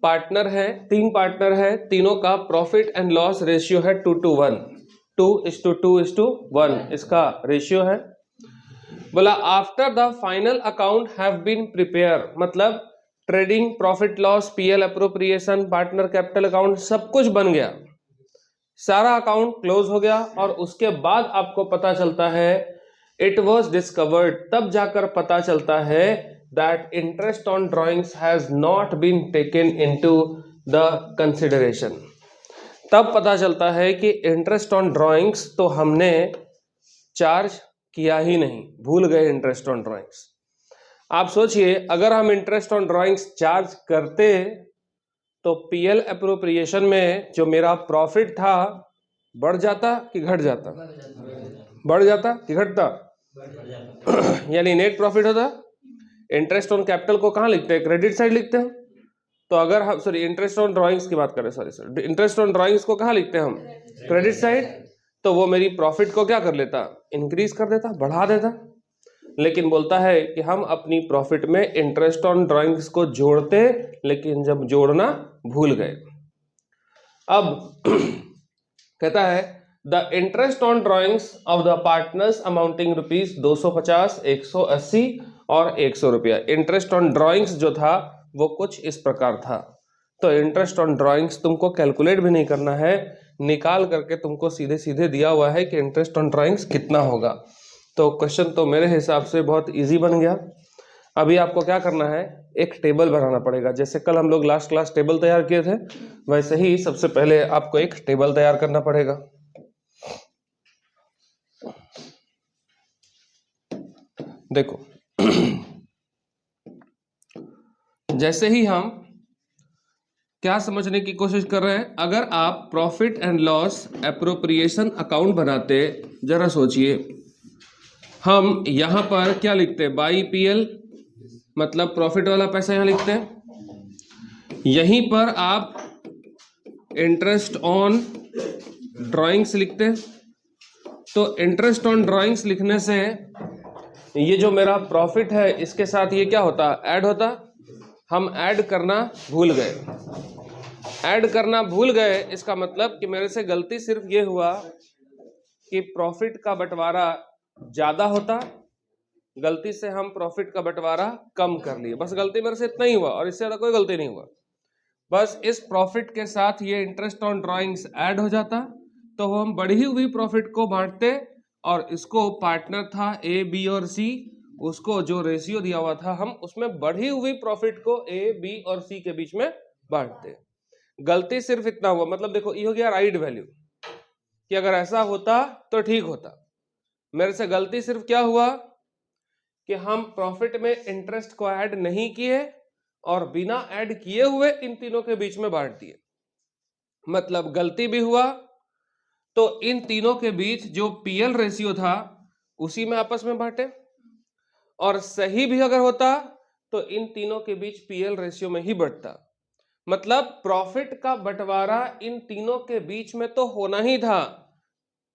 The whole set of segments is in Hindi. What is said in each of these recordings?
पार्टनर है, 3 पार्टनर है, तीनों का प्रॉफिट एंड लॉस रेशियो है 2:1, 2:2:1 इसका रेशियो है। बोला after the final account have been prepare, मतलब trading, profit loss, PL appropriation, partner capital account सब कुछ बन गया, सारा अकाउंट क्लोज हो गया। और उसके बाद आपको पता चलता है, इट वॉज डिस्कवर्ड, तब जाकर पता चलता है that interest on drawings has not been taken into the consideration. तब पता चलता है कि इंटरेस्ट ऑन ड्रॉइंग्स तो हमने चार्ज किया ही नहीं, भूल गए इंटरेस्ट ऑन ड्रॉइंग्स। आप सोचिए, अगर हम इंटरेस्ट ऑन ड्रॉइंग्स चार्ज करते तो पीएल अप्रोप्रिएशन में जो मेरा प्रॉफिट था बढ़ जाता कि घट जाता? बढ़ जाता कि घटता? यानी नेट प्रॉफिट होता। इंटरेस्ट ऑन कैपिटल को कहां लिखते हैं? क्रेडिट साइड लिखते हैं। तो अगर हम सॉरी इंटरेस्ट ऑन ड्राइंग्स की बात करें, सॉरी इंटरेस्ट ऑन ड्राइंग्स को कहां लिखते हैं हम? Credit side. तो वो मेरी प्रॉफिट को क्या कर लेता? इंक्रीज कर देता, बढ़ा देता। लेकिन बोलता है कि हम अपनी प्रॉफिट में इंटरेस्ट ऑन ड्राइंग्स को जोड़ते, लेकिन जब जोड़ना भूल गए। अब कहता है the interest on drawings of the partners amounting rupees 250, 180 और 100 रुपया। इंटरेस्ट ऑन ड्राइंग्स जो था वो कुछ इस प्रकार था। तो इंटरेस्ट ऑन ड्राइंग्स तुमको कैलकुलेट भी नहीं करना है, निकाल करके तुमको सीधे सीधे दिया हुआ है कि इंटरेस्ट ऑन ड्राइंग्स कितना होगा। तो क्वेश्चन तो मेरे हिसाब से बहुत इजी बन गया। अभी आपको क्या करना है, एक टेबल बनाना पड़ेगा। जैसे कल हम लोग लास्ट क्लास टेबल तैयार किए थे, वैसे ही सबसे पहले आपको एक टेबल तैयार करना पड़ेगा। देखो जैसे ही हम क्या समझने की कोशिश कर रहे हैं, अगर आप profit and loss appropriation account बनाते, जरा सोचिए, हम यहां पर क्या लिखते हैं? बाई पीएल, मतलब प्रॉफिट वाला पैसा यहां लिखते हैं। यहीं पर आप इंटरेस्ट ऑन ड्राइंग्स लिखते हैं। तो इंटरेस्ट ऑन ड्राइंग्स लिखने से ये जो मेरा प्रॉफिट है इसके साथ ये क्या होता? ऐड होता। हम ऐड करना भूल गए। ऐड करना भूल गए, इसका मतलब कि मेरे से गलती सिर्फ ये हुआ कि प्रॉफिट का बंटवारा ज्यादा होता, गलती से हम प्रॉफिट का बंटवारा कम कर लिए। बस गलती मेरे से इतना ही हुआ और इससे ज्यादा कोई गलती नहीं हुआ। बस इस प्रॉफिट के साथ ये इंटरेस्ट ऑन ड्राइंग्स ऐड हो जाता, तो हम बढ़ी हुई प्रॉफिट को बांटते और इसको पार्टनर था ए, बी और सी, उसको जो रेशियो दिया हुआ था हम उसमें बढ़ी हुई प्रॉफिट को ए, बी और सी के बीच में बांटते। गलती सिर्फ इतना हुआ, मतलब देखो ये हो गया राइट वैल्यू, कि अगर ऐसा होता तो ठीक होता। मेरे से गलती सिर्फ क्या हुआ कि हम प्रॉफिट में इंटरेस्ट को ऐड नहीं किए और बिना ऐड किए हुए इन तीनों के बीच में बांट दिए। मतलब गलती भी हुआ, तो इन तीनों के बीच जो पीएल रेशियो था उसी में आपस में बांटे, और सही भी अगर होता तो इन तीनों के बीच पीएल रेशियो में ही बढ़ता। मतलब प्रॉफिट का बंटवारा इन तीनों के बीच में तो होना ही था,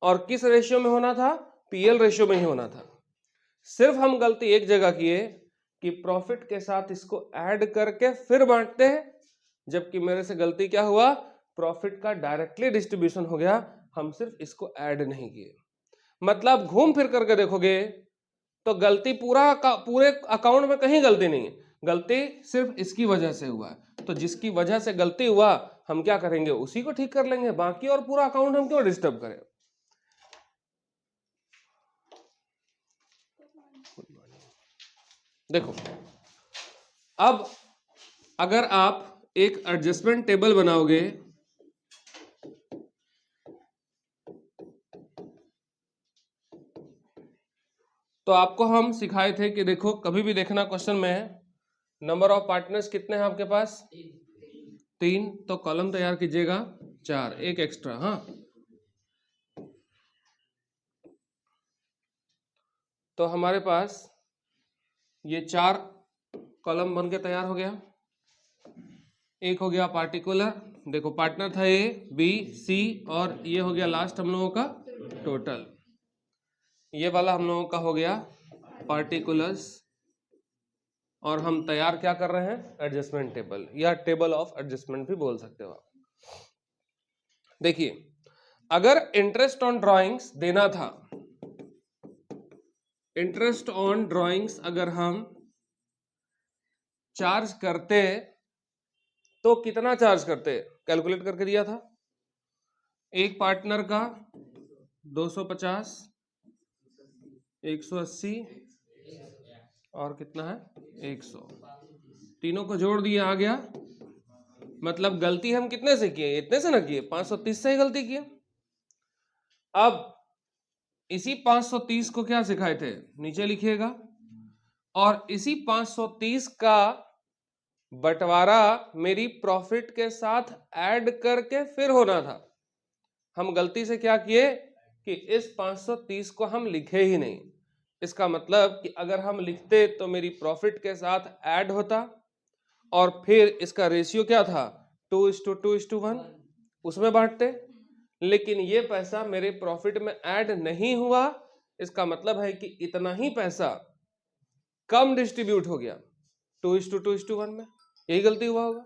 और किस रेशियो में होना था? पीएल रेशियो में ही होना था। सिर्फ हम गलती एक जगह किए कि प्रॉफिट के साथ इसको ऐड करके फिर बांटते हैं, जबकि मेरे से गलती क्या हुआ? प्रॉफिट का डायरेक्टली डिस्ट्रीब्यूशन हो गया, हम सिर्फ इसको ऐड नहीं किए। मतलब घूम फिर करके देखोगे तो गलती पूरे अकाउंट में कहीं गलती नहीं है, गलती सिर्फ इसकी वजह से हुआ है। तो जिसकी वजह से गलती हुआ हम क्या करेंगे? उसी को ठीक कर लेंगे, बाकी और पूरा अकाउंट हम क्यों डिस्टर्ब करें। देखो अब अगर आप एक एडजस्टमेंट टेबल बनाओगे तो आपको हम सिखाए थे कि देखो कभी भी देखना क्वेश्चन में नंबर ऑफ पार्टनर्स कितने हैं आपके पास? 3। तो कॉलम तैयार कीजिएगा 4, एक एक्स्ट्रा। हाँ, तो हमारे पास ये 4 कॉलम बन के तैयार हो गया। एक हो गया पार्टिकुलर, देखो पार्टनर था ए, बी, सी, और ये हो गया लास्ट हम लोगों का टोटल। ये वाला हम लोगों का हो गया पार्टिकुलर्स, और हम तैयार क्या कर रहे हैं, एडजस्टमेंट टेबल या टेबल ऑफ एडजस्टमेंट भी बोल सकते हो आप। देखिए, अगर इंटरेस्ट ऑन ड्राइंग्स देना था, इंटरेस्ट ऑन ड्राइंग्स अगर हम चार्ज करते तो कितना चार्ज करते, कैलकुलेट करके दिया था। एक पार्टनर का 250, 180 और कितना है 100, तीनों को जोड़ दिया, आ गया। मतलब गलती हम कितने से किए, इतने से ना किए, 530 से ही गलती किए। अब इसी 530 को क्या सिखाए थे, नीचे लिखिएगा, और इसी 530 का बंटवारा मेरी प्रॉफिट के साथ ऐड करके फिर होना था। हम गलती से क्या किए कि इस 530 को हम लिखे ही नहीं। इसका मतलब कि अगर हम लिखते तो मेरी प्रॉफिट के साथ ऐड होता और फिर इसका रेशियो क्या था, 2:2:1, उसमें बांटते। लेकिन ये पैसा मेरे प्रॉफिट में ऐड नहीं हुआ, इसका मतलब है कि इतना ही पैसा कम डिस्ट्रीब्यूट हो गया 2:2:1 में, यही गलती हुआ होगा।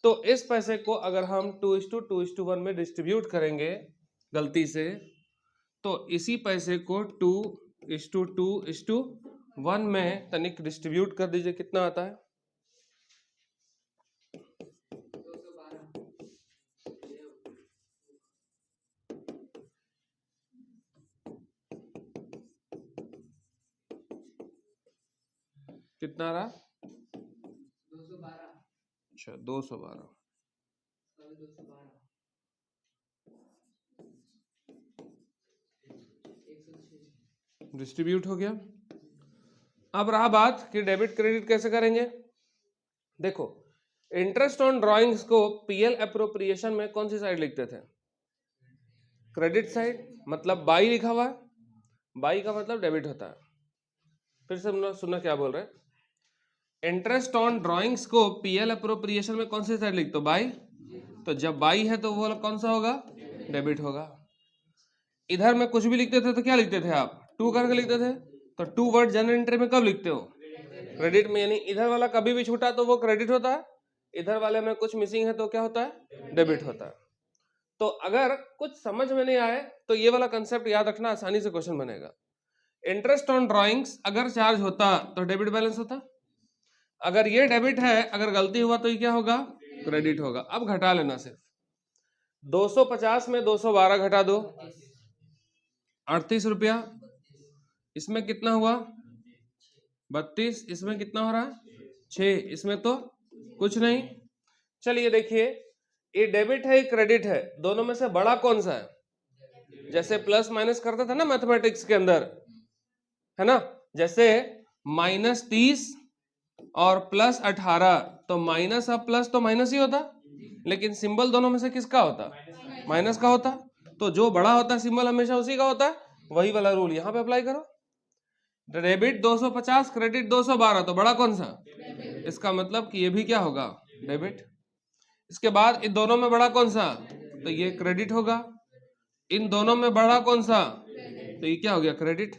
तो इस पैसे को अगर हम 2:2:1 में डिस्ट्रीब्यूट करेंगे गलती से, तो इसी पैसे को 2:2:1 में तनिक डिस्ट्रीब्यूट कर दीजिए, कितना आता है, कितना रहा, 212। अच्छा, 212 डिस्ट्रीब्यूट हो गया। अब रहा बात कि डेबिट क्रेडिट कैसे करेंगे। देखो, इंटरेस्ट ऑन ड्राइंग्स को पीएल एप्रोप्रिएशन में कौन सी साइड लिखते थे, क्रेडिट साइड, मतलब बाई लिखा हुआ है, बाई का मतलब डेबिट होता है। फिर से सुनना क्या बोल रहे हैं, इंटरेस्ट ऑन ड्राइंग्स को पीएल एप्रोप्रिएशन में कौन सी साइड लिखते हो, बाई। तो जब बाई है तो वो वाला कौन सा होगा, डेबिट होगा। इधर में कुछ भी लिखते थे तो क्या लिखते थे आप, टू करके लिखते थे। तो टू वर्ड जनरल एंट्री में कब लिखते हो, क्रेडिट में, यानी इधर वाला कभी भी छूटा तो वो क्रेडिट होता है, इधर वाले में कुछ मिसिंग है तो क्या होता है, डेबिट होता है। तो अगर कुछ समझ में नहीं आए तो ये वाला कंसेप्ट याद रखना, आसानी से क्वेश्चन बनेगा। इंटरेस्ट ऑन ड्राइंग्स अगर चार्ज होता तो डेबिट बैलेंस होता, अगर ये डेबिट है, अगर गलती हुआ तो ये क्या होगा, क्रेडिट होगा। अब घटा लेना, सिर्फ 250 में 212 घटा दो, 38 रुपया। इसमें कितना हुआ, 32। इसमें कितना हो रहा है, 6। इसमें तो कुछ नहीं। चलिए देखिए, ये डेबिट है, क्रेडिट है, दोनों में से बड़ा कौन सा है, जैसे प्लस माइनस करते थे ना मैथमेटिक्स के अंदर, है ना, जैसे -30 और +18, तो माइनस अब प्लस तो माइनस ही होता, लेकिन सिंबल दोनों में से किसका होता, माइनस का होता। तो जो बड़ा होता है सिंबल हमेशा उसी का होता है, वही वाला रूल यहाँ पे अप्लाई करो। डेबिट 250, क्रेडिट 212, तो बड़ा कौन सा, इसका मतलब कि ये भी क्या होगा, डेबिट। इसके बाद इन दोनों में बड़ा कौन सा, तो ये क्रेडिट होगा। इन दोनों में बड़ा कौन सा, तो ये क्या हो गया, क्रेडिट।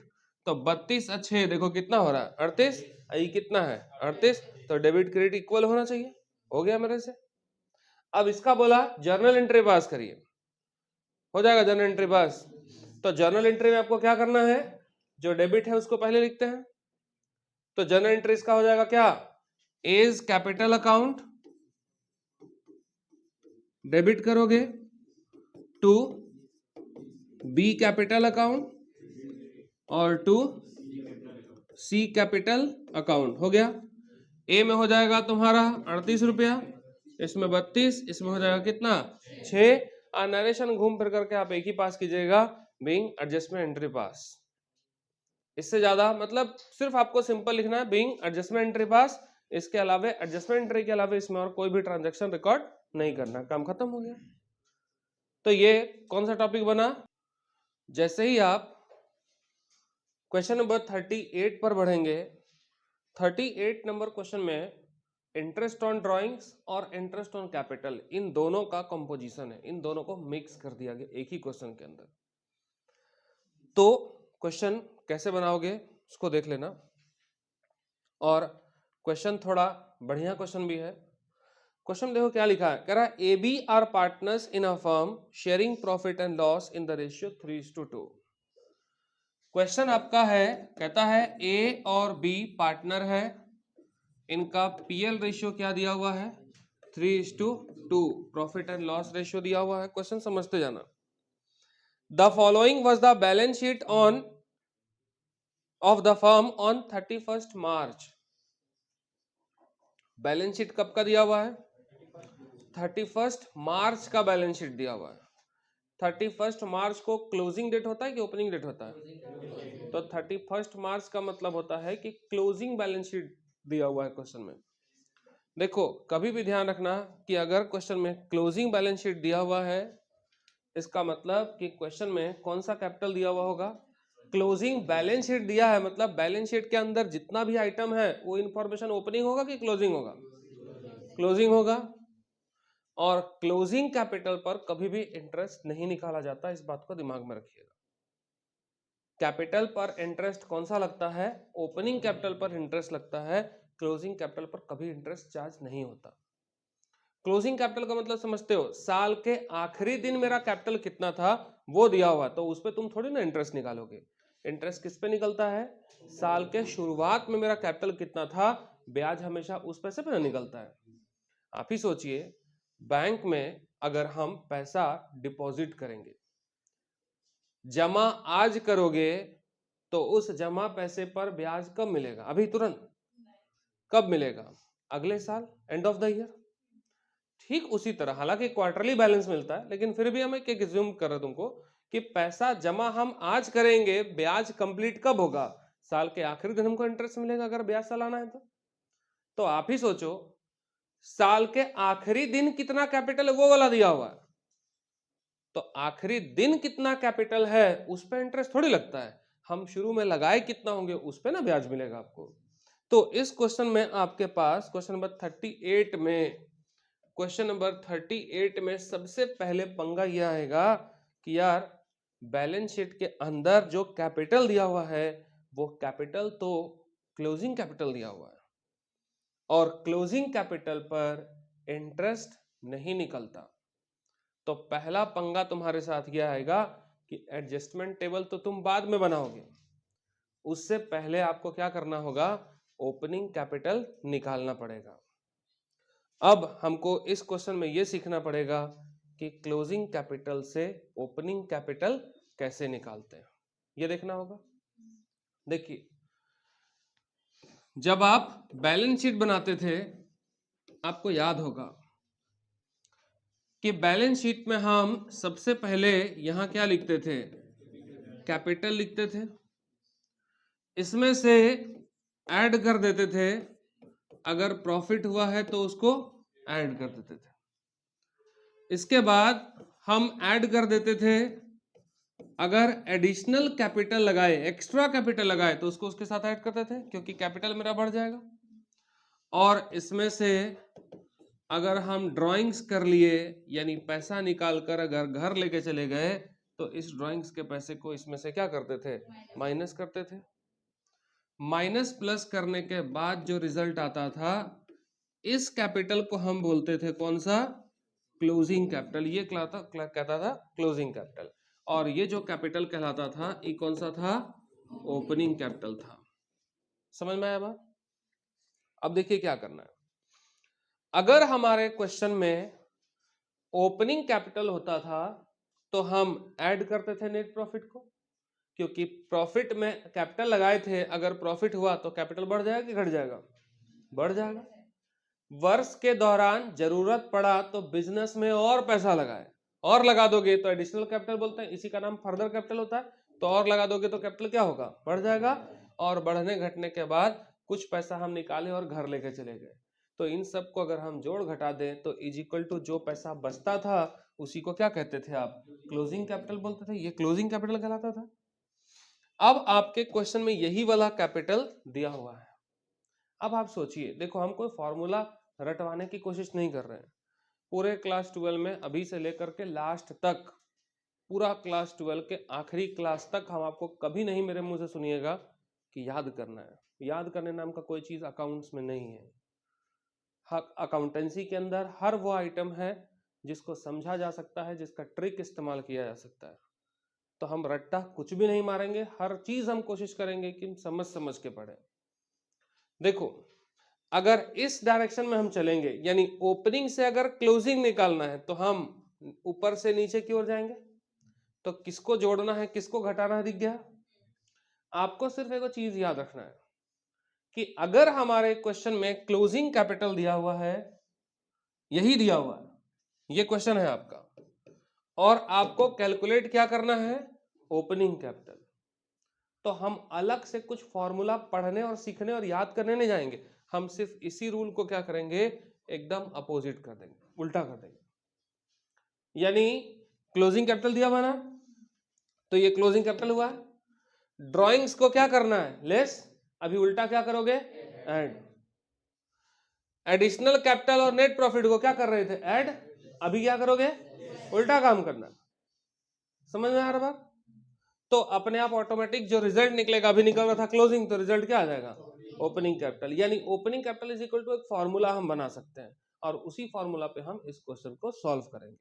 तो 32 और 6 देखो कितना हो रहा है, 38। ये कितना है, 38। तो डेबिट क्रेडिट इक्वल होना चाहिए, हो गया मेरे से। अब इसका बोला जर्नल एंट्री पास करिए, हो जाएगा जर्नल एंट्री पास। तो जर्नल एंट्री में आपको क्या करना है, जो डेबिट है उसको पहले लिखते हैं। तो जर्नल एंट्री इसका हो जाएगा क्या, एज कैपिटल अकाउंट डेबिट करोगे, टू बी कैपिटल अकाउंट और टू सी कैपिटल अकाउंट, हो गया। ए में हो जाएगा तुम्हारा 38 रुपया, इसमें 32, इसमें हो जाएगा कितना, 6। नरेशन घूम फिर करके आप एक ही पास कीजिएगा, बीइंग एडजस्टमेंट एंट्री पास। इससे ज्यादा मतलब सिर्फ आपको सिंपल लिखना है, बीइंग एडजस्टमेंट एंट्री पास। इसके अलावा एडजस्टमेंट एंट्री के अलावा इसमें और कोई भी ट्रांजैक्शन रिकॉर्ड नहीं करना, काम खत्म हो गया। तो ये कौन सा टॉपिक बना, जैसे ही आप क्वेश्चन नंबर 38 पर बढ़ेंगे, 38 नंबर क्वेश्चन में इंटरेस्ट ऑन ड्राइंग्स और इंटरेस्ट ऑन कैपिटल, इन दोनों का कंपोजिशन है, इन दोनों को मिक्स कर दिया गया एक ही क्वेश्चन के अंदर। तो क्वेश्चन कैसे बनाओगे उसको देख लेना, और क्वेश्चन थोड़ा बढ़िया क्वेश्चन भी है। क्वेश्चन देखो क्या लिखा है, कह रहा है A B R partners in a firm sharing profit and loss in the ratio 3:2। Question आपका है, कहता है ए और बी पार्टनर है, इनका पीएल रेशियो क्या दिया हुआ है 3:2, प्रॉफिट एंड लॉस रेशियो दिया हुआ है। क्वेश्चन समझते जाना। The following was the balance sheet on off the firm on 31 March. Balance sheet कब का दिया हुआ है, 31 मार्च का बैलेंस शीट दिया हुआ है। 31 मार्च को क्लोजिंग डेट होता है कि ओपनिंग डेट होता है, तो 31 मार्च का मतलब होता है कि क्लोजिंग बैलेंस शीट दिया हुआ है क्वेश्चन में। देखो कभी भी ध्यान रखना कि अगर क्वेश्चन में क्लोजिंग बैलेंस शीट दिया हुआ है, इसका मतलब कि क्वेश्चन में कौन सा कैपिटल दिया हुआ होगा, क्लोजिंग बैलेंस शीट दिया है, मतलब बैलेंस शीट के अंदर जितना भी आइटम है वो इंफॉर्मेशन ओपनिंग होगा कि क्लोजिंग होगा, क्लोजिंग होगा। और क्लोजिंग कैपिटल पर कभी भी इंटरेस्ट नहीं निकाला जाता, इस बात को दिमाग में रखिएगा। कैपिटल पर इंटरेस्ट कौन सा लगता है, ओपनिंग कैपिटल पर इंटरेस्ट लगता है, क्लोजिंग कैपिटल पर कभी इंटरेस्ट चार्ज नहीं होता। क्लोजिंग कैपिटल का मतलब समझते हो, साल के आखिरी दिन मेरा कैपिटल कितना था वो दिया हुआ, तो उस पर तुम थोड़ी ना इंटरेस्ट निकालोगे। इंटरेस्ट किस पे निकलता है, साल के शुरुआत में मेरा कैपिटल कितना था, ब्याज हमेशा उस पैसे पे ना निकलता है। आप ही सोचिए, बैंक में अगर हम पैसा डिपॉजिट करेंगे, जमा आज करोगे, तो उस जमा पैसे पर ब्याज कब मिलेगा, अभी तुरंत, कब मिलेगा, अगले साल, एंड ऑफ द ईयर। ठीक उसी तरह, हालांकि क्वार्टरली बैलेंस मिलता है, लेकिन फिर भी हम एक एज्यूम कर रहे तुमको कि पैसा जमा हम आज करेंगे, ब्याज कंप्लीट कब होगा, साल के आखिरी दिन हमको इंटरेस्ट मिलेगा अगर ब्याज सालाना है तो आप ही सोचो, साल के आखिरी दिन कितना कैपिटल है वो वाला दिया हुआ है, तो आखिरी दिन कितना कैपिटल है उस पर इंटरेस्ट थोड़ी लगता है, हम शुरू में लगाए कितना होंगे उस पर ना ब्याज मिलेगा आपको। तो इस क्वेश्चन में आपके पास क्वेश्चन नंबर 38 में, क्वेश्चन नंबर 38 में सबसे पहले पंगा यह आएगा कि यार बैलेंस शीट के अंदर जो कैपिटल दिया हुआ है वो कैपिटल तो क्लोजिंग कैपिटल दिया हुआ है, और क्लोजिंग कैपिटल पर इंटरेस्ट नहीं निकलता। तो पहला पंगा तुम्हारे साथ यह आएगा कि एडजस्टमेंट टेबल तो तुम बाद में बनाओगे, उससे पहले आपको क्या करना होगा, ओपनिंग कैपिटल निकालना पड़ेगा। अब हमको इस क्वेश्चन में यह सीखना पड़ेगा कि क्लोजिंग कैपिटल से ओपनिंग कैपिटल कैसे निकालते हैं, यह देखना होगा। देखिए, जब आप बैलेंस शीट बनाते थे आपको याद होगा कि बैलेंस शीट में हम सबसे पहले यहां क्या लिखते थे, कैपिटल लिखते थे, इसमें से ऐड कर देते थे, अगर प्रॉफिट हुआ है तो उसको ऐड कर देते थे, इसके बाद हम ऐड कर देते थे, अगर एडिशनल कैपिटल लगाए, एक्स्ट्रा कैपिटल लगाए तो उसको उसके साथ ऐड करते थे क्योंकि कैपिटल मेरा बढ़ जाएगा। और इसमें से अगर हम ड्राइंग्स कर लिए, यानी पैसा निकाल कर अगर घर लेके चले गए, तो इस ड्राइंग्स के पैसे को इसमें से क्या करते थे, माइनस करते थे। माइनस प्लस करने के बाद जो रिजल्ट आता था, इस कैपिटल को हम बोलते थे कौन सा, क्लोजिंग कैपिटल। ये कहता था क्लोजिंग कैपिटल, और ये जो कैपिटल कहलाता था ये कौन सा था, ओपनिंग कैपिटल था। समझ में आया बात। अब देखिए क्या करना है, अगर हमारे क्वेश्चन में ओपनिंग कैपिटल होता था तो हम ऐड करते थे नेट प्रॉफिट को, क्योंकि प्रॉफिट में कैपिटल लगाए थे, अगर प्रॉफिट हुआ तो कैपिटल बढ़ जाएगा कि घट जाएगा, बढ़ जाएगा। वर्ष के दौरान जरूरत पड़ा तो बिजनेस में और पैसा लगाए, और लगा दोगे तो एडिशनल कैपिटल बोलते हैं, इसी का नाम फर्दर कैपिटल होता है। तो और लगा दोगे तो कैपिटल क्या होगा, बढ़ जाएगा, और बढ़ने घटने के बाद कुछ पैसा हम निकाले और घर लेके चले गए, तो इन सब को अगर हम जोड़ घटा दें तो इज इक्वल टू जो पैसा बचता था उसी को क्या कहते थे आप, क्लोजिंग कैपिटल बोलते थे। ये क्लोजिंग कैपिटल कहलाता था। अब आपके क्वेश्चन में यही वाला कैपिटल दिया हुआ है। अब आप सोचिए, देखो हम कोई फॉर्मूला रटवाने की कोशिश नहीं कर रहे हैं, पूरे क्लास 12 में अभी से लेकर के लास्ट तक, पूरा क्लास 12 के आखिरी क्लास तक हम आपको कभी नहीं मेरे मुंह से सुनिएगा कि याद करना है। याद करने नाम का कोई चीज अकाउंट्स में नहीं है। अकाउंटेंसी के अंदर हर वो आइटम है जिसको समझा जा सकता है, जिसका ट्रिक इस्तेमाल किया जा सकता है। तो हम रट्टा कुछ भी नहीं मारेंगे, हर चीज हम कोशिश करेंगे कि समझ समझ के पढ़े। देखो, अगर इस डायरेक्शन में हम चलेंगे, यानी ओपनिंग से अगर क्लोजिंग निकालना है तो हम ऊपर से नीचे की ओर जाएंगे। तो किसको जोड़ना है, किसको घटाना है, दिख गया। आपको सिर्फ एक चीज याद रखना है कि अगर हमारे क्वेश्चन में क्लोजिंग कैपिटल दिया हुआ है, यही दिया हुआ है, ये क्वेश्चन है आपका, और आपको कैलकुलेट क्या करना है, ओपनिंग कैपिटल, तो हम अलग से कुछ फॉर्मूला पढ़ने और सीखने और याद करने नहीं जाएंगे। हम सिर्फ इसी रूल को क्या करेंगे, एकदम अपोजिट कर देंगे, उल्टा कर देंगे। यानी क्लोजिंग कैपिटल दिया हुआ ना, तो ये क्लोजिंग कैपिटल हुआ। ड्राइंग्स को क्या करना है, लेस, अभी उल्टा क्या करोगे, ऐड। एडिशनल कैपिटल और नेट प्रॉफिट को क्या कर रहे थे, ऐड, अभी क्या करोगे, उल्टा काम करना। समझ में आ रहा बात। तो अपने आप ऑटोमेटिक जो रिजल्ट निकलेगा, अभी निकल रहा था क्लोजिंग, तो रिजल्ट क्या आ जाएगा, ओपनिंग कैपिटल। यानी opening capital is equal to एक फॉर्मूला हम बना सकते हैं, और उसी फॉर्मूला पे हम इस क्वेश्चन को सॉल्व करेंगे।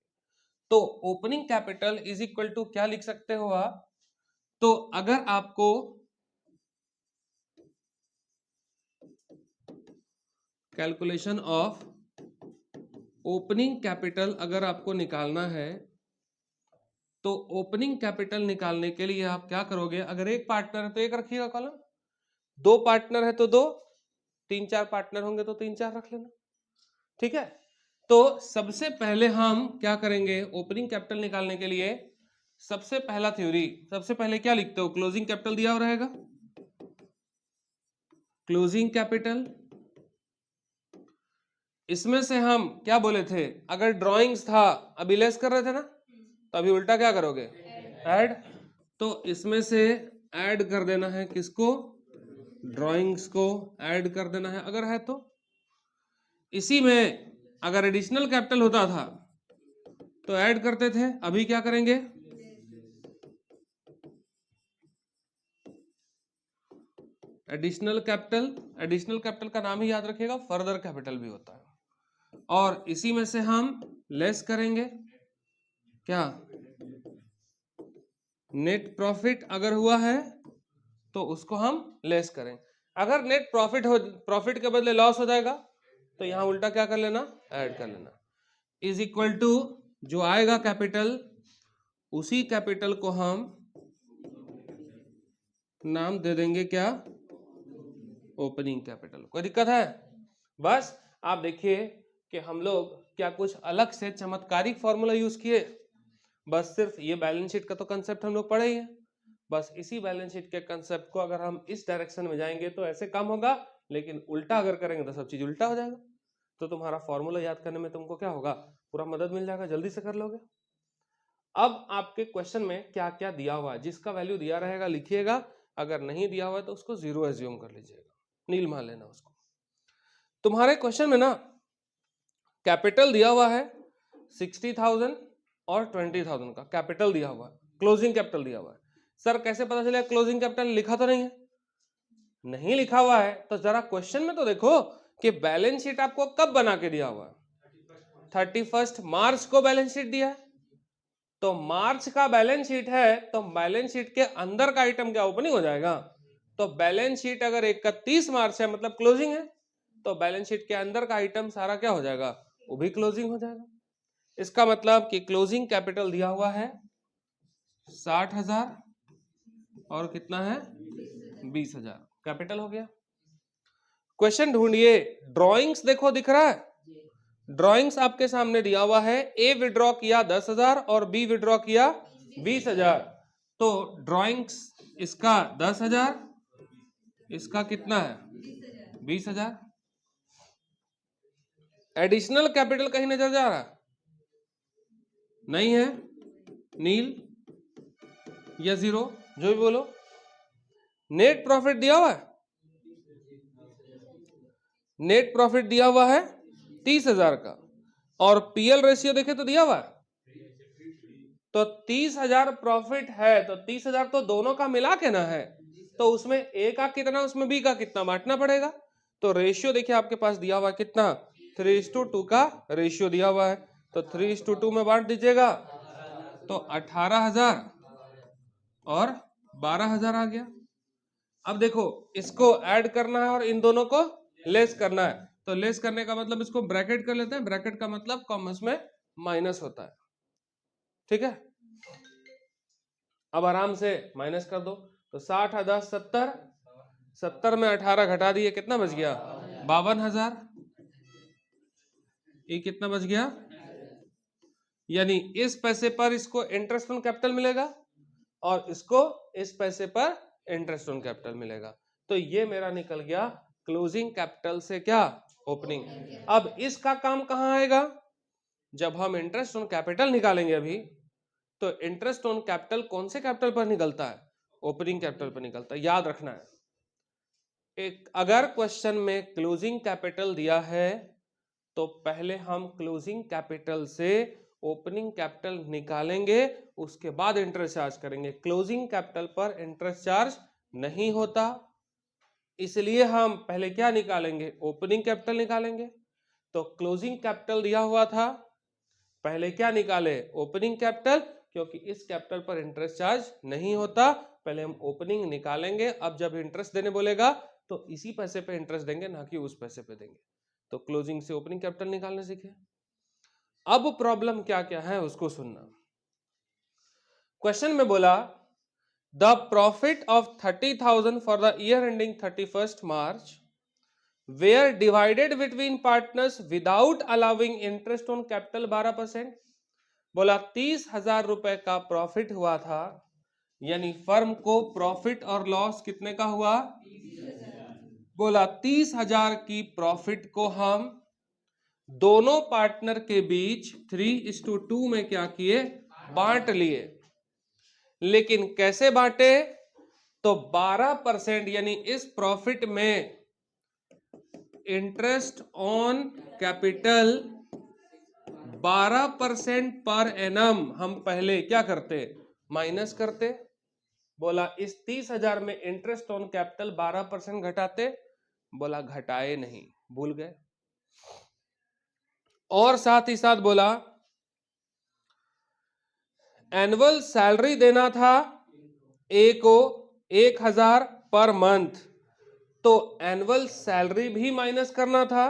तो opening capital is equal to क्या लिख सकते हो आप, तो अगर आपको कैलकुलेशन ऑफ ओपनिंग कैपिटल अगर आपको निकालना है, तो ओपनिंग कैपिटल निकालने के लिए आप क्या करोगे, अगर एक पार्टनर है तो एक रखिएगा कॉलम, दो पार्टनर है तो दो, तीन चार पार्टनर होंगे तो तीन चार रख लेना, ठीक है। तो सबसे पहले हम क्या करेंगे, ओपनिंग कैपिटल निकालने के लिए सबसे पहला थ्योरी, सबसे पहले क्या लिखते हो, क्लोजिंग कैपिटल दिया हुआ रहेगा, क्लोजिंग कैपिटल। इसमें से हम क्या बोले थे, अगर ड्राइंग्स था अभी लेस कर रहे थे ना, तो अभी उल्टा क्या करोगे, ऐड। तो इसमें से ऐड कर देना है किसको, ड्राइंग्स को ऐड कर देना है अगर है तो। इसी में अगर एडिशनल कैपिटल होता था तो ऐड करते थे, अभी क्या करेंगे, एडिशनल कैपिटल। एडिशनल कैपिटल का नाम ही याद रखिएगा, फर्दर कैपिटल भी होता है। और इसी में से हम लेस करेंगे क्या, नेट प्रॉफिट अगर हुआ है तो उसको हम लेस करें। अगर नेट प्रॉफिट हो, प्रॉफिट के बदले लॉस हो जाएगा, तो यहां उल्टा क्या कर लेना, ऐड कर लेना, इज इक्वल टू जो आएगा कैपिटल, उसी कैपिटल को हम नाम दे देंगे क्या, ओपनिंग कैपिटल। कोई दिक्कत है, बस आप देखिए कि हम लोग क्या कुछ अलग से चमत्कारिक फॉर्मूला यूज किए, बस सिर्फ ये बैलेंस शीट का तो कंसेप्ट हम लोग पढ़े ही है, बस इसी बैलेंस शीट के कंसेप्ट को अगर हम इस डायरेक्शन में जाएंगे तो ऐसे काम होगा, लेकिन उल्टा अगर करेंगे तो सब चीज उल्टा हो जाएगा। तो तुम्हारा फॉर्मूला याद करने में तुमको क्या होगा, पूरा मदद मिल जाएगा, जल्दी से कर लोगे। अब आपके क्वेश्चन में क्या क्या दिया हुआ है, जिसका वैल्यू दिया रहेगा लिखिएगा, अगर नहीं दिया हुआ है तो उसको जीरो एज्यूम कर लीजिएगा, नील मान लेना उसको। तुम्हारे क्वेश्चन में ना कैपिटल दिया हुआ है 60,000 और 20,000 का कैपिटल दिया हुआ है, क्लोजिंग कैपिटल दिया हुआ है। सर कैसे पता चलेगा क्लोजिंग कैपिटल, लिखा तो नहीं है, नहीं लिखा हुआ है तो जरा क्वेश्चन में तो देखो कि बैलेंस शीट आपको कब बना के दिया हुआ है, 31 मार्च को बैलेंस शीट दिया है, तो मार्च का बैलेंस शीट है, तो बैलेंस शीट के अंदर का आइटम क्या ओपनिंग हो जाएगा। तो बैलेंस शीट अगर 31 मार्च है मतलब क्लोजिंग है, तो बैलेंस शीट के अंदर का आइटम सारा क्या हो जाएगा, वो भी क्लोजिंग हो जाएगा। इसका मतलब कि क्लोजिंग कैपिटल दिया हुआ है 60,000 और कितना है 20,000, कैपिटल हो गया। क्वेश्चन ढूंढिए, ड्राइंग्स देखो दिख रहा है, ड्राइंग्स आपके सामने दिया हुआ है, ए विड्रॉ किया 10,000 और बी विड्रॉ किया 20,000, तो ड्राइंग्स इसका 10,000, इसका कितना है 20,000। एडिशनल कैपिटल कहीं नजर जा रहा नहीं है, नील या जीरो जो भी बोलो। नेट प्रॉफिट दिया हुआ है, नेट प्रॉफिट दिया हुआ है 30,000 का, और पीएल रेशियो देखे तो दिया हुआ है, तो 30,000 प्रॉफिट है, तो 30,000 तो दोनों का मिला के ना है, तो उसमें ए का कितना, उसमें बी का कितना बांटना पड़ेगा। तो रेशियो देखिए आपके पास दिया हुआ है कितना, 3:2 का रेशियो दिया हुआ है, तो 3:2 में बांट दीजिएगा तो 18,000 और 12,000 आ गया। अब देखो इसको ऐड करना है और इन दोनों को लेस करना है, तो लेस करने का मतलब इसको ब्रैकेट कर लेते हैं, ब्रैकेट का मतलब कॉमर्स में माइनस होता है, ठीक है। अब आराम से माइनस कर दो, तो 60 है 10 70, 70 में 18 घटा दिए, कितना बच गया 52,000, ये कितना बच गया, यानी इस पैसे पर इसको इंटरेस्ट ऑन कैपिटल मिलेगा और इसको इस पैसे पर इंटरेस्ट ऑन कैपिटल मिलेगा। तो ये मेरा निकल गया क्लोजिंग कैपिटल से क्या, ओपनिंग। अब इसका काम कहां आएगा, जब हम इंटरेस्ट ऑन कैपिटल निकालेंगे अभी, तो इंटरेस्ट ऑन कैपिटल कौन से कैपिटल पर निकलता है, ओपनिंग कैपिटल पर निकलता है, याद रखना है। एक अगर क्वेश्चन में क्लोजिंग कैपिटल दिया है तो पहले हम क्लोजिंग कैपिटल से ओपनिंग कैपिटल निकालेंगे, उसके बाद इंटरेस्ट चार्ज करेंगे। क्लोजिंग कैपिटल पर इंटरेस्ट चार्ज नहीं होता, इसलिए हम पहले क्या निकालेंगे, ओपनिंग कैपिटल निकालेंगे। तो क्लोजिंग कैपिटल दिया हुआ था, पहले क्या निकाले, ओपनिंग कैपिटल, क्योंकि इस कैपिटल पर इंटरेस्ट चार्ज नहीं होता, पहले हम ओपनिंग निकालेंगे। अब जब इंटरेस्ट देने बोलेगा तो इसी पैसे पे इंटरेस्ट देंगे, ना कि उस पैसे पे देंगे। तो क्लोजिंग से ओपनिंग कैपिटल निकालने सीखे। अब प्रॉब्लम क्या क्या है उसको सुनना। क्वेश्चन में बोला the profit of 30,000 for the year ending 31st March were divided between partners without allowing interest on capital 12%। बोला 30,000 रुपए का प्रॉफिट हुआ था, यानी फर्म को प्रॉफिट और लॉस कितने का हुआ, बोला 30,000 की प्रॉफिट को हम दोनों पार्टनर के बीच 3:2 में क्या किए, बांट लिए। लेकिन कैसे बांटे, तो 12% यानी इस प्रॉफिट में interest on capital 12% per annum हम पहले क्या करते, माइनस करते। बोला इस 30,000 में इंटरेस्ट ऑन कैपिटल 12% घटाते, बोला घटाए नहीं, भूल गए। और साथ ही साथ बोला एनुअल सैलरी देना था ए को 1,000 पर मंथ, तो एनुअल सैलरी भी माइनस करना था,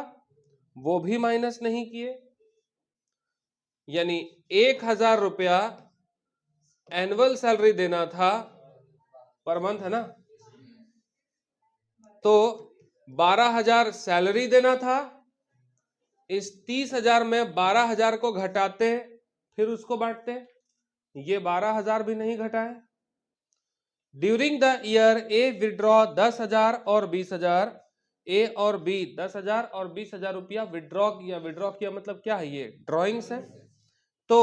वो भी माइनस नहीं किए, यानी 1,000 रुपया एनुअल सैलरी देना था पर मंथ, है ना, तो 12,000 सैलरी देना था। इस 30,000 में 12,000 को घटाते, फिर उसको बांटते, ये 12,000 भी नहीं घटाए। During the year A withdraw 10,000 और 20,000, ए और बी 10,000 और 20,000 रुपया विड्रॉ किया। विड्रॉ किया मतलब क्या है, ये ड्रॉइंग्स है। तो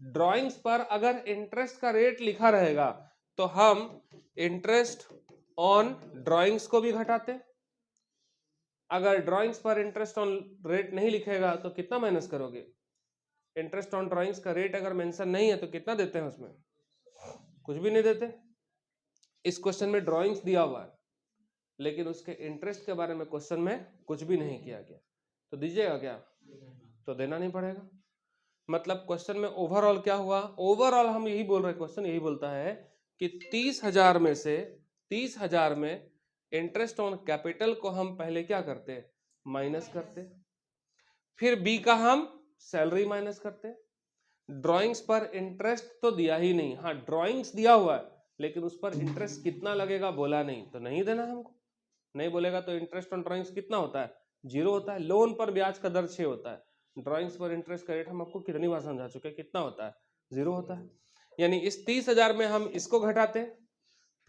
ड्रॉइंग्स पर अगर इंटरेस्ट का रेट लिखा रहेगा तो हम इंटरेस्ट ऑन ड्रॉइंग्स को भी घटाते। अगर ड्रॉइंग्स पर इंटरेस्ट ऑन रेट नहीं लिखेगा तो कितना माइनस करोगे, इंटरेस्ट ऑन ड्रॉइंग्स का रेट अगर मेंशन नहीं है तो कितना देते हैं उसमें, कुछ भी नहीं देते। इस क्वेश्चन में ड्रॉइंग्स दिया हुआ है लेकिन उसके इंटरेस्ट के बारे में क्वेश्चन में कुछ भी नहीं किया गया, तो दीजिएगा क्या, तो देना नहीं पड़ेगा। मतलब क्वेश्चन में ओवरऑल क्या हुआ, ओवरऑल हम यही बोल रहे, क्वेश्चन यही बोलता है कि 30,000 में से 30,000 में इंटरेस्ट ऑन कैपिटल को हम पहले क्या करते, माइनस करते, फिर बी का हम सैलरी माइनस करते। ड्राइंग्स पर इंटरेस्ट तो दिया ही नहीं, हाँ ड्राइंग्स दिया हुआ है लेकिन उस पर इंटरेस्ट कितना लगेगा बोला नहीं, तो नहीं देना हमको। नहीं बोलेगा तो इंटरेस्ट ऑन ड्राइंग्स कितना होता है, 0 होता है। लोन पर ब्याज का दर 6 होता है, ड्राइंग्स पर इंटरेस्ट का रेट हम आपको कितनी बार समझा चुके हैं, कितना होता है, 0 होता है। यानी इस 30,000 में हम इसको घटाते,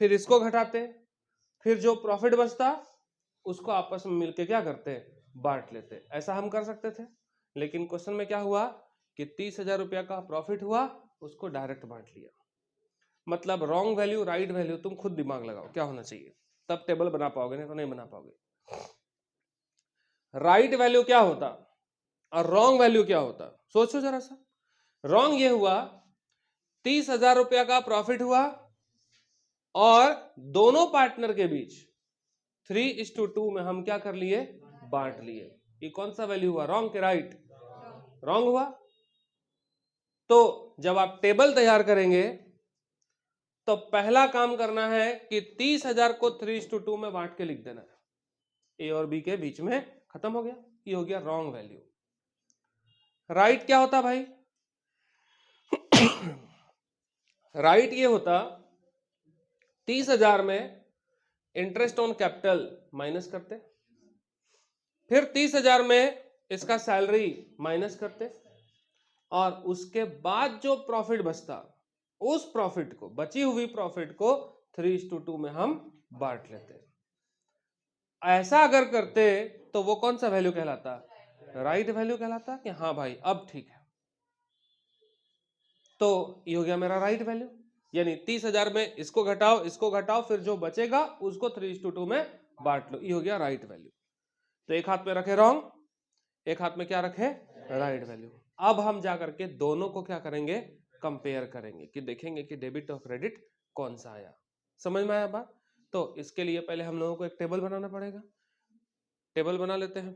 फिर इसको घटाते, फिर जो प्रॉफिट बचता उसको आपस में मिलके क्या करते, बांट लेते। ऐसा हम कर सकते थे, लेकिन क्वेश्चन में क्या हुआ कि 30,000 रुपया का प्रॉफिट हुआ, उसको डायरेक्ट बांट लिया। मतलब रॉन्ग वैल्यू राइट वैल्यू तुम खुद दिमाग लगाओ क्या होना चाहिए, तब टेबल बना पाओगे, नहीं तो नहीं बना पाओगे। राइट वैल्यू क्या होता और रॉन्ग वैल्यू क्या होता, सोचो जरा सा। रॉन्ग ये हुआ 30,000 रुपया का प्रॉफिट हुआ और दोनों पार्टनर के बीच 3:2 में हम क्या कर लिए, बांट लिए। ये कौन सा वैल्यू हुआ, रॉन्ग के राइट? रॉन्ग हुआ। तो जब आप टेबल तैयार करेंगे तो पहला काम करना है कि 30,000 को 3:2 में बांट के लिख देना है। ए और बी के बीच में खत्म हो गया, ये हो गया रॉन्ग वैल्यू। राइट क्या होता भाई? राइट ये होता 30,000 में इंटरेस्ट ऑन कैपिटल माइनस करते, फिर 30,000 में इसका सैलरी माइनस करते, और उसके बाद जो प्रॉफिट बचता उस प्रॉफिट को, बची हुई प्रॉफिट को 3:2 में हम बांट लेते। ऐसा अगर करते तो वो कौन सा वैल्यू कहलाता? राइट वैल्यू कहलाता कि हाँ भाई अब ठीक है। तो ये हो गया मेरा राइट वैल्यू, यानी 30,000 में इसको घटाओ फिर जो बचेगा उसको 3:2 में बांट लो, ये हो गया राइट वैल्यू। तो एक हाथ में रखे रॉन्ग, एक हाथ में क्या रखे, राइट वैल्यू। अब हम जा करके दोनों को क्या करेंगे, कंपेयर करेंगे कि देखेंगे कि डेबिट और क्रेडिट कौन सा आया। समझ में आया बात? तो इसके लिए पहले हम लोगों को एक टेबल बनाना पड़ेगा। टेबल बना लेते हैं।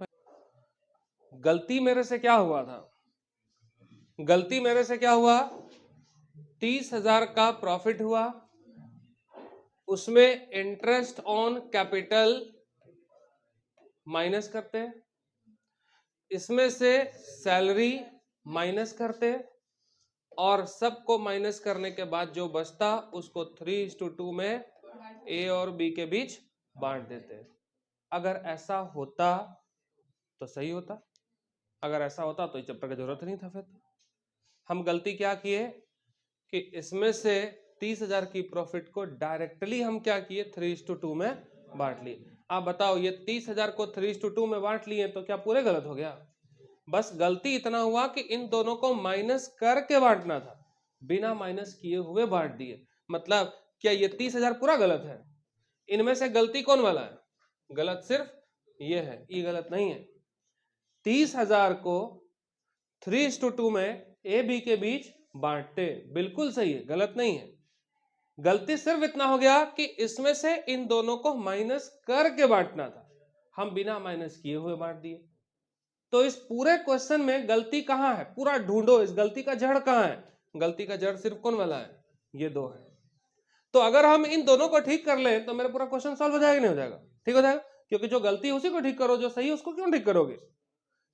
गलती मेरे से क्या हुआ था, गलती मेरे से क्या हुआ, 30,000 का प्रॉफिट हुआ, उसमें इंटरेस्ट ऑन कैपिटल माइनस करते, इसमें से सैलरी माइनस करते, और सबको माइनस करने के बाद जो बचता उसको 3:2 में ए और बी के बीच बांट देते। अगर ऐसा होता तो सही होता, अगर ऐसा होता तो इस चैप्टर की जरूरत नहीं था। फिर हम गलती क्या किए कि इसमें से 30,000 की प्रॉफिट को डायरेक्टली हम क्या किए, 3:2 में बांट लिए। आप बताओ, ये 30,000 को 3:2 में बांट लिए तो क्या पूरे गलत हो गया? बस गलती इतना हुआ कि इन दोनों को माइनस करके बांटना था, बिना माइनस किए हुए बांट दिए। मतलब क्या ये 30,000 पूरा गलत है? इनमें से गलती कौन वाला है? गलत सिर्फ ये है, ये गलत नहीं है। 30,000 को 3:2 में ए बी के बीच बांटते, बिल्कुल सही है, गलत नहीं है। गलती सिर्फ इतना हो गया कि इसमें से इन दोनों को माइनस करके बांटना था, हम बिना माइनस किए हुए बांट दिए। तो इस पूरे क्वेश्चन में गलती कहां है, पूरा ढूंढो, इस गलती का जड़ कहां है? गलती का जड़ सिर्फ कौन वाला है? ये दो है। तो अगर हम इन दोनों को ठीक कर लें तो मेरा पूरा क्वेश्चन सॉल्व हो जाएगा, नहीं हो जाएगा? ठीक हो जाएगा, क्योंकि जो गलती है उसी को ठीक करो, जो सही है उसको क्यों ठीक करोगे?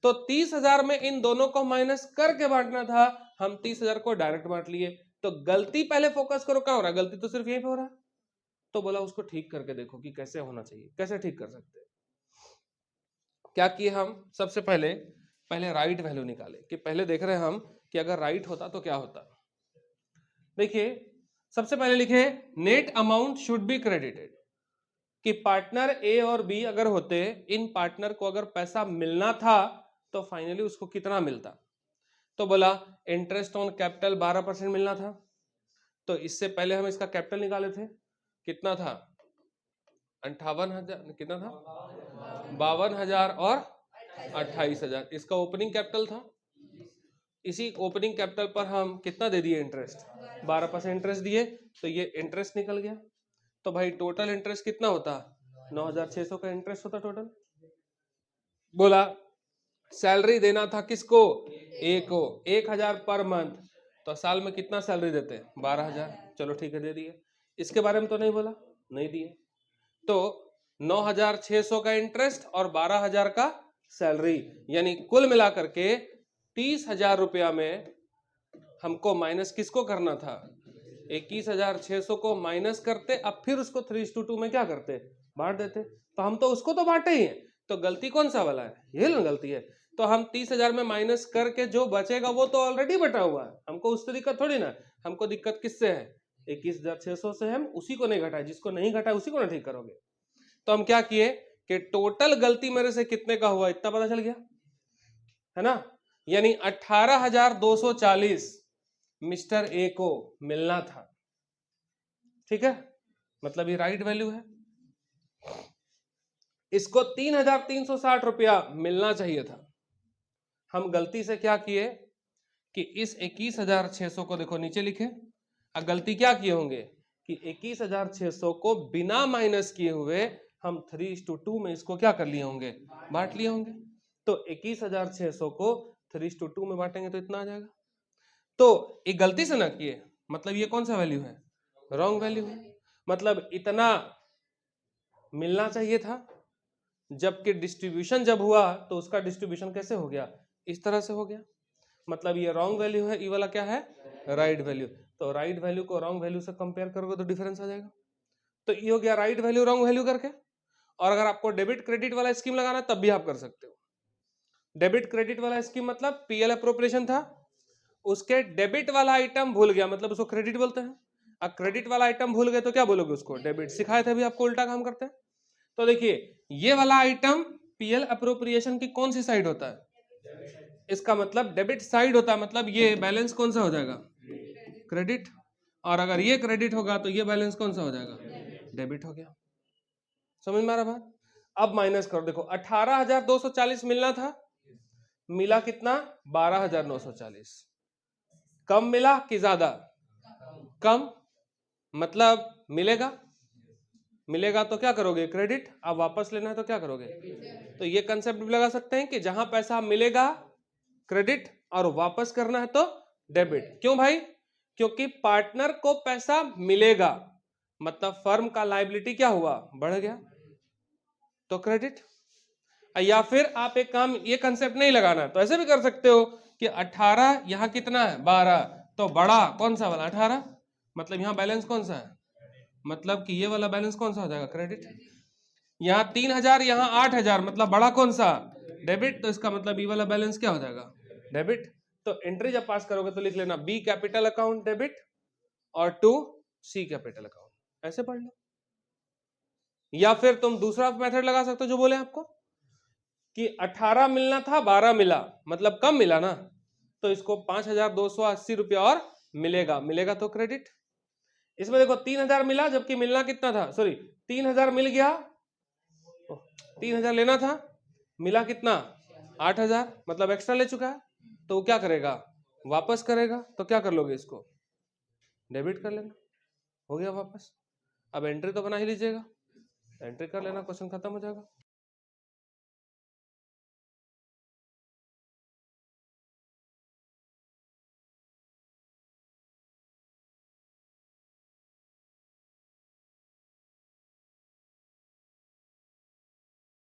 तो 30,000 में इन दोनों को माइनस करके बांटना था, हम 30,000 को डायरेक्ट बांट लिए। तो गलती पहले फोकस करो, क्या हो रहा है? गलती तो सिर्फ यही पे हो रहा है। तो बोला उसको ठीक करके देखो कि कैसे होना चाहिए, कैसे ठीक कर सकते हैं। क्या किए हम, सबसे पहले राइट वैल्यू निकाले कि पहले देख रहे हैं हम कि अगर राइट होता तो क्या होता। देखिए सबसे पहले लिखे net amount should be credited, कि पार्टनर ए और बी अगर होते, इन पार्टनर को अगर पैसा मिलना था तो फाइनली उसको कितना मिलता। तो बोला इंटरेस्ट ऑन कैपिटल 12% मिलना था। तो इससे पहले हम इसका कैपिटल निकाले थे, कितना था? 58,000, कितना था? 52,000 और 28,000 इसका ओपनिंग कैपिटल था। इसी ओपनिंग कैपिटल पर हम कितना दे दिए? इंटरेस्ट 12% इंटरेस्ट दिए, तो ये इंटरेस्ट निकल गया। तो भाई टोटल इंटरेस्ट कितना होता? 9,600 का इंटरेस्ट होता टोटल। बोला सैलरी देना था किसको? ए को, 1,000 पर मंथ, तो साल में कितना सैलरी देते? 12,000। चलो ठीक है, दे दिए। इसके बारे में तो नहीं बोला, नहीं दिए। तो 9,600 का इंटरेस्ट और 12,000 का सैलरी, यानी कुल मिलाकर के 30,000 रुपया में हमको माइनस किसको करना था? 21,600 को माइनस करते, अब फिर उसको 3:2 में क्या करते? बांट देते। तो हम तो उसको तो बांटे ही हैं, तो गलती कौन सा वाला है? ये ना गलती है। तो हम 30,000 में माइनस करके जो बचेगा वो तो ऑलरेडी बटा हुआ है, हमको उससे दिक्कत थोड़ी ना। हमको दिक्कत किससे है? 21,600 से। हम उसी को नहीं घटाए, जिसको नहीं घटाए उसी को ना ठीक करोगे। तो हम क्या किए कि टोटल गलती मेरे से कितने का हुआ इतना पता चल गया है ना, यानी 18,240 मिस्टर ए को मिलना था। ठीक है, मतलब ये राइट वैल्यू है। इसको 3,360 रुपया मिलना चाहिए था। हम गलती से क्या किए कि इस 21,600 को देखो नीचे लिखे, अब गलती क्या किए होंगे कि 21,600 को बिना माइनस किए हुए हम 3:2 में इसको क्या कर लिए होंगे, बांट लिए होंगे। तो 21,600 को 3:2 में बांटेंगे तो इतना आ जाएगा। तो ये गलती से ना किए, मतलब ये कौन सा वैल्यू है, रॉन्ग वैल्यू है। मतलब इतना मिलना चाहिए था, जबकि डिस्ट्रीब्यूशन जब हुआ तो उसका डिस्ट्रीब्यूशन कैसे हो गया, इस तरह से हो गया। मतलब ये रॉन्ग वैल्यू है, ये वाला क्या है, राइट वैल्यू। तो राइट वैल्यू को रॉन्ग वैल्यू से कंपेयर करोगे तो डिफरेंस आ जाएगा। तो ये हो गया राइट वैल्यू रॉन्ग वैल्यू करके। और अगर आपको डेबिट क्रेडिट वाला स्कीम लगाना है तब भी आप कर सकते हो। डेबिट क्रेडिट वाला स्कीम मतलब पीएल अप्रोप्रिएशन था, उसके डेबिट वाला आइटम भूल गया, मतलब उसको क्रेडिट बोलते हैं। अब क्रेडिट वाला आइटम भूल गए तो क्या बोलोगे उसको, डेबिट। सिखाए थे अभी आपको, उल्टा काम करते हैं। तो देखिए ये वाला आइटम पीएल अप्रोप्रिएशन की कौन सी साइड होता है, इसका मतलब डेबिट साइड होता है, मतलब ये बैलेंस कौन सा हो जाएगा, क्रेडिट। और अगर ये क्रेडिट होगा तो ये बैलेंस कौन सा हो जाएगा, डेबिट हो गया। समझ में आ रहा बात। अब माइनस करो, देखो 18,240 मिलना था, मिला कितना, 12,940। कम मिला कि ज्यादा, कम। मतलब मिलेगा, मिलेगा तो क्या करोगे, क्रेडिट। अब वापस लेना है तो क्या करोगे। तो ये कंसेप्ट भी लगा सकते हैं कि जहां पैसा मिलेगा क्रेडिट और वापस करना है तो डेबिट। क्यों भाई, क्योंकि पार्टनर को पैसा मिलेगा, मतलब फर्म का लायबिलिटी क्या हुआ, बढ़ गया, तो क्रेडिट। या फिर आप एक काम, ये कंसेप्ट नहीं लगाना तो ऐसे भी कर सकते हो कि 18 यहां कितना है 12, तो बड़ा कौन सा वाला 18, मतलब यहां बैलेंस कौन सा है, मतलब कि ये वाला बैलेंस कौन सा हो जाएगा, क्रेडिट। यहाँ 3,000 यहाँ 8,000, मतलब बड़ा कौन सा, डेबिट। तो इसका मतलब ये वाला बैलेंस क्या हो जाएगा, डेबिट। तो एंट्री जब पास करोगे तो लिख लेना बी कैपिटल अकाउंट डेबिट और टू सी कैपिटल अकाउंट, ऐसे पढ़ लो। या फिर तुम दूसरा मेथड लगा सकते हो जो बोले आपको कि 18 मिलना था 12 मिला, मतलब कम मिला ना, तो इसको 5,280 रुपया और मिलेगा, मिलेगा तो क्रेडिट। इसमें देखो 3,000 मिला जबकि मिलना कितना था, सॉरी 3,000 मिल गया, 3,000 लेना था, मिला कितना 8,000, मतलब एक्स्ट्रा ले चुका है, तो वो क्या करेगा, वापस करेगा। तो क्या कर लोगे, इसको डेबिट कर लेना, हो गया वापस। अब एंट्री तो बना ही लीजिएगा, एंट्री कर लेना, क्वेश्चन खत्म हो जाएगा।